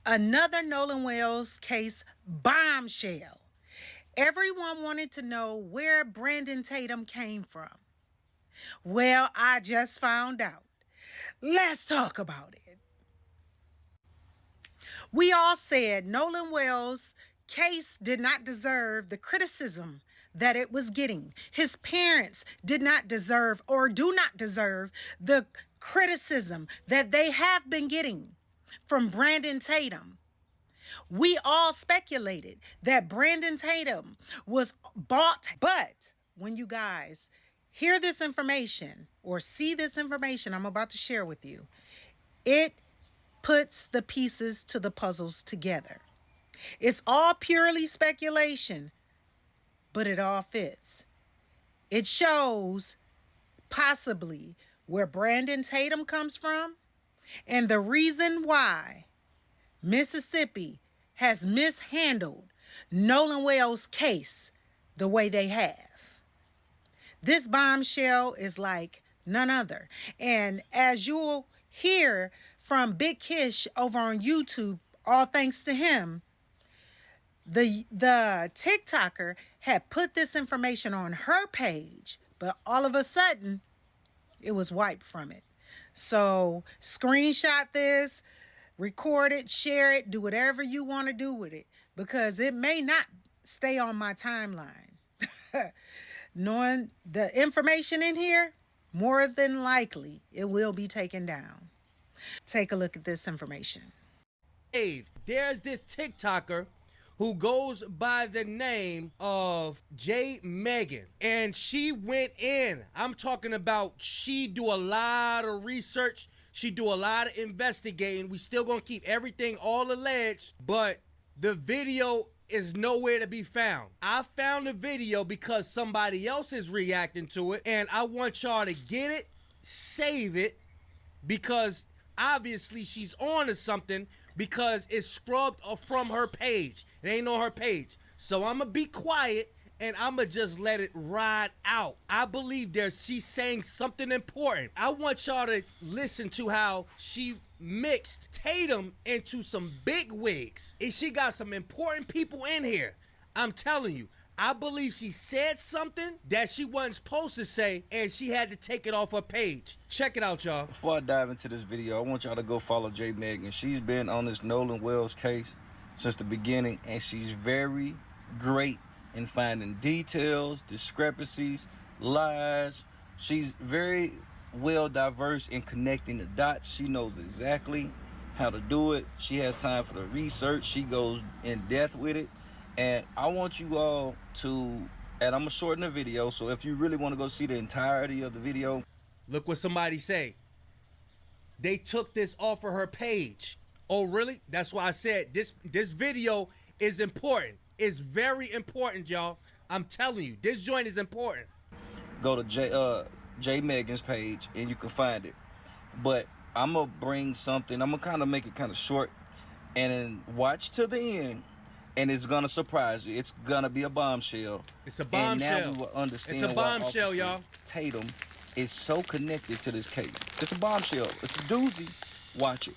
Another Nolan Wells case bombshell. Everyone wanted to know where Brandon Tatum came from. Well, I just found out. Let's talk about it. We all said Nolan Wells' case did not deserve the criticism that it was getting. His parents did not deserve or do not deserve the criticism that they have been getting from Brandon Tatum. We all speculated that Brandon Tatum was bought, but when you guys hear this information or see this information I'm about to share with you, it puts the pieces to the puzzles together. It's all purely speculation, but it all fits. It shows possibly where Brandon Tatum comes from and the reason why Mississippi has mishandled Nolan Wells' case the way they have. This bombshell is like none other. And as you'll hear from Big Kish over on YouTube, all thanks to him, the TikToker had put this information on her page, but all of a sudden, it was wiped from it. So screenshot this, record it, share it, do whatever you want to do with it, because it may not stay on my timeline. Knowing the information in here, more than likely, it will be taken down. Take a look at this information. There's this TikToker who goes by the name of J Megan, and she went in. I'm talking about she do a lot of research. She do a lot of investigating. We still gonna keep everything all alleged, but the video is nowhere to be found. I found the video because somebody else is reacting to it, and I want y'all to get it, save it, because obviously she's on to something, because it's scrubbed from her page. It ain't on her page. So I'm gonna be quiet and I'm gonna just let it ride out. I believe she's saying something important. I want y'all to listen to how she mixed Tatum into some big wigs. And she got some important people in here. I'm telling you, I believe she said something that she wasn't supposed to say, and she had to take it off her page. Check it out, y'all. Before I dive into this video, I want y'all to go follow J Megan. She's been on this Nolan Wells case since the beginning, and she's very great in finding details, discrepancies, lies. She's very well diverse in connecting the dots. She knows exactly how to do it. She has time for the research. She goes in depth with it. And I want you all to, and I'm gonna shorten the video, so if you really want to go see the entirety of the video. Look what somebody say. They took this off of her page. Oh, really? That's why I said this video is important. It's very important, y'all. I'm telling you, this joint is important. Go to J Megan's page and you can find it. But I'm gonna bring something. I'm gonna kind of make it kind of short, and then watch to the end. And it's gonna surprise you. It's gonna be a bombshell. It's a bombshell. And now we will understand. It's a bombshell, y'all. Tatum is so connected to this case. It's a bombshell. It's a doozy. Watch it.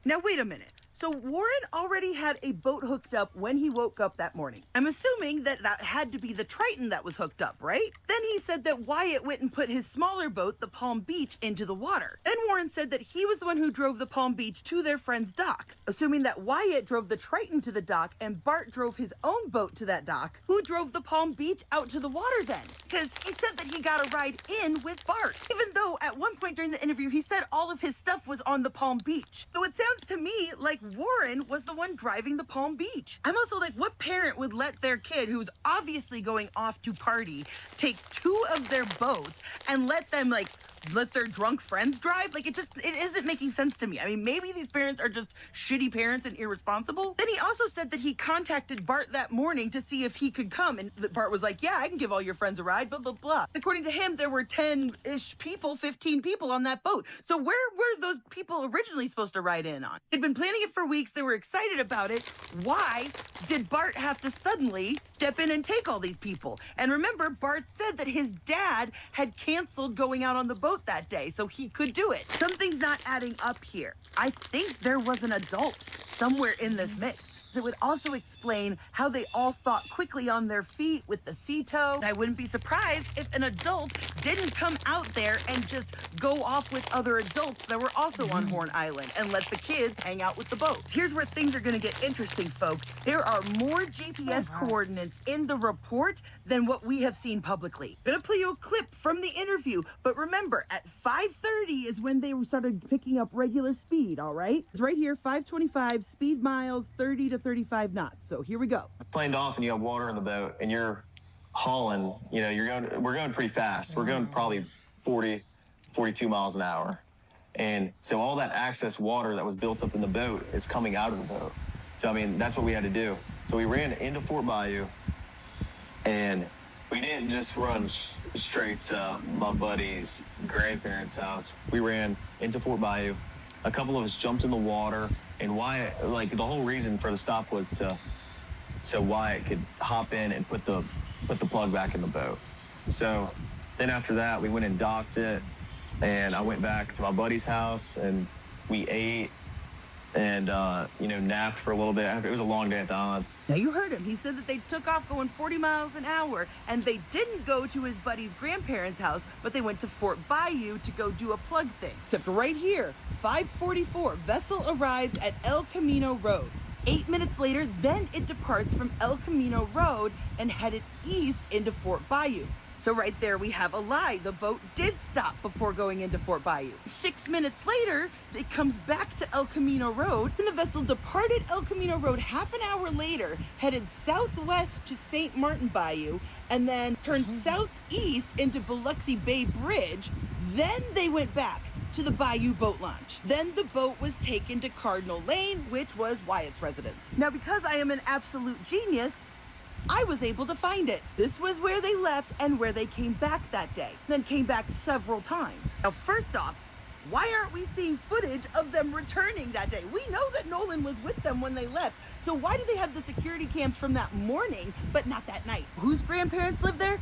Now wait a minute. So Warren already had a boat hooked up when he woke up that morning. I'm assuming that had to be the Triton that was hooked up, right? Then he said that Wyatt went and put his smaller boat, the Palm Beach, into the water. Then Warren said that he was the one who drove the Palm Beach to their friend's dock. Assuming that Wyatt drove the Triton to the dock and Bart drove his own boat to that dock, who drove the Palm Beach out to the water then? Because he said that he got a ride in with Bart, even though at one point during the interview he said all of his stuff was on the Palm Beach. So it sounds to me like Warren was the one driving the Palm Beach. I'm also like, what parent would let their kid, who's obviously going off to party, take two of their boats and let their drunk friends drive? Like, it isn't making sense to me. I mean, maybe these parents are just shitty parents and irresponsible. Then he also said that he contacted Bart that morning to see if he could come. And Bart was like, yeah, I can give all your friends a ride, blah, blah, blah. According to him, there were 10-ish people, 15 people on that boat. So where were those people originally supposed to ride in on? They'd been planning it for weeks. They were excited about it. Why did Bart have to suddenly step in and take all these people? And remember, Bart said that his dad had canceled going out on the boat that day, so he could do it. Something's not adding up here. I think there was an adult somewhere in this mix. It would also explain how they all thought quickly on their feet with the sea tow. And I wouldn't be surprised if an adult didn't come out there and just go off with other adults that were also on Horn Island and let the kids hang out with the boats. Here's where things are going to get interesting, folks. There are more GPS coordinates in the report than what we have seen publicly. I'm going to play you a clip from the interview, but remember, at 5:30 is when they started picking up regular speed, all right? It's right here, 525, speed miles, 30 to 35 knots. So here we go. Planed off and you have water in the boat and you're hauling, we're going pretty fast. We're going probably 40, 42 miles an hour. And so all that excess water that was built up in the boat is coming out of the boat. So, that's what we had to do. So we ran into Fort Bayou and we didn't just run straight to my buddy's grandparents' house. We ran into Fort Bayou. A couple of us jumped in the water, and Wyatt, the whole reason for the stop was so Wyatt could hop in and put the plug back in the boat. So then after that, we went and docked it, and I went back to my buddy's house, and we ate and, napped for a little bit. It was a long day at the islands. Now, you heard him. He said that they took off going 40 miles an hour, and they didn't go to his buddy's grandparents' house, but they went to Fort Bayou to go do a plug thing. Except right here, 5:44, vessel arrives at El Camino Road. 8 minutes later, then it departs from El Camino Road and headed east into Fort Bayou. So right there we have a lie. The boat did stop before going into Fort Bayou. 6 minutes later, it comes back to El Camino Road, and the vessel departed El Camino Road half an hour later, headed southwest to St. Martin Bayou, and then turned southeast into Biloxi Bay Bridge. Then they went back to the Bayou Boat Launch. Then the boat was taken to Cardinal Lane, which was Wyatt's residence. Now, because I am an absolute genius, I was able to find it. This was where they left and where they came back that day, then came back several times. Now, first off, why aren't we seeing footage of them returning that day? We know that Nolan was with them when they left, so why do they have the security cams from that morning, but not that night? Whose grandparents lived there?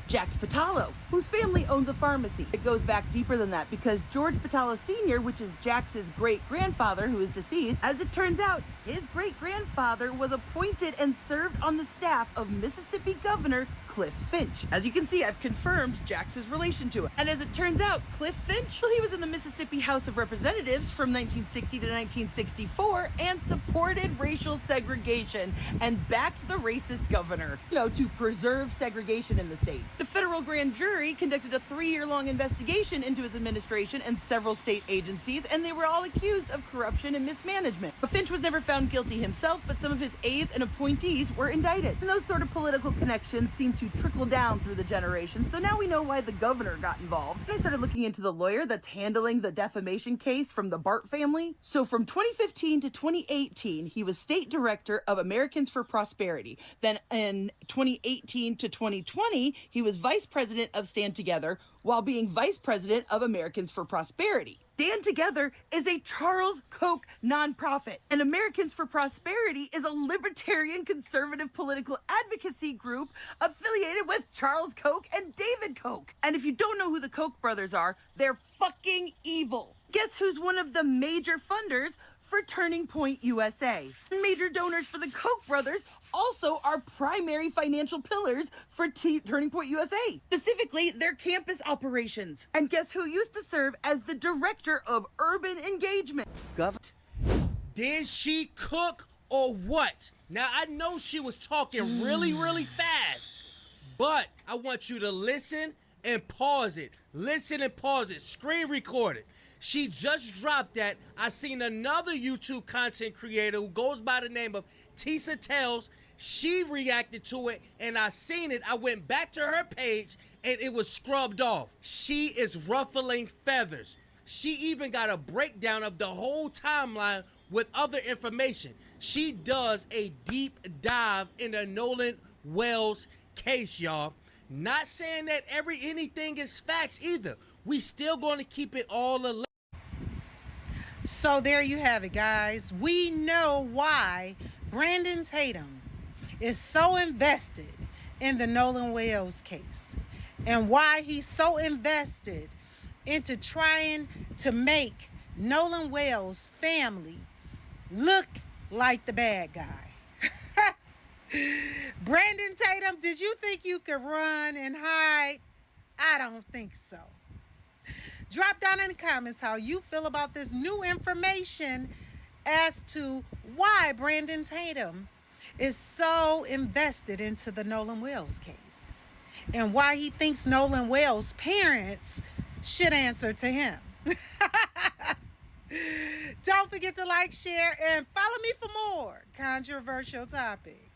Jax Patalo, whose family owns a pharmacy. It goes back deeper than that because George Patalo Sr., which is Jax's great-grandfather who is deceased, as it turns out, his great-grandfather was appointed and served on the staff of Mississippi Governor Cliff Finch. As you can see, I've confirmed Jax's relation to him. And as it turns out, Cliff Finch, well, he was in the Mississippi House of Representatives from 1960 to 1964 and supported racial segregation and backed the racist governor, to preserve segregation in the state. The federal grand jury conducted a 3-year-long investigation into his administration and several state agencies, and they were all accused of corruption and mismanagement. But Finch was never found guilty himself, but some of his aides and appointees were indicted. And those sort of political connections seem to trickle down through the generations, so now we know why the governor got involved. And I started looking into the lawyer that's handling the defamation case from the Bart family. So from 2015 to 2018, he was state director of Americans for Prosperity. Then in 2018 to 2020, he was vice president of Stand Together while being vice president of Americans for Prosperity. Stand Together is a Charles Koch nonprofit, and Americans for Prosperity is a libertarian conservative political advocacy group affiliated with Charles Koch and David Koch. And if you don't know who the Koch brothers are, they're fucking evil. Guess who's one of the major funders for Turning Point USA? Major donors for the Koch brothers also are primary financial pillars for Turning Point USA, specifically their campus operations. And guess who used to serve as the director of urban engagement? Did she cook or what? Now, I know she was talking really, really fast, but I want you to listen and pause it. Listen and pause it. Screen record it. She just dropped that. I seen another YouTube content creator who goes by the name of Tisa Tells. She reacted to it, and I seen it. I went back to her page, and it was scrubbed off. She is ruffling feathers. She even got a breakdown of the whole timeline with other information. She does a deep dive in the Nolan Wells case, y'all. Not saying that anything is facts either. We still going to keep it all a. So there you have it, guys. We know why Brandon Tatum is so invested in the Nolan Wells case and why he's so invested into trying to make Nolan Wells' family look like the bad guy. Brandon Tatum, did you think you could run and hide? I don't think so. Drop down in the comments how you feel about this new information as to why Brandon Tatum is so invested into the Nolan Wells case and why he thinks Nolan Wells' parents should answer to him. Don't forget to like, share, and follow me for more controversial topics.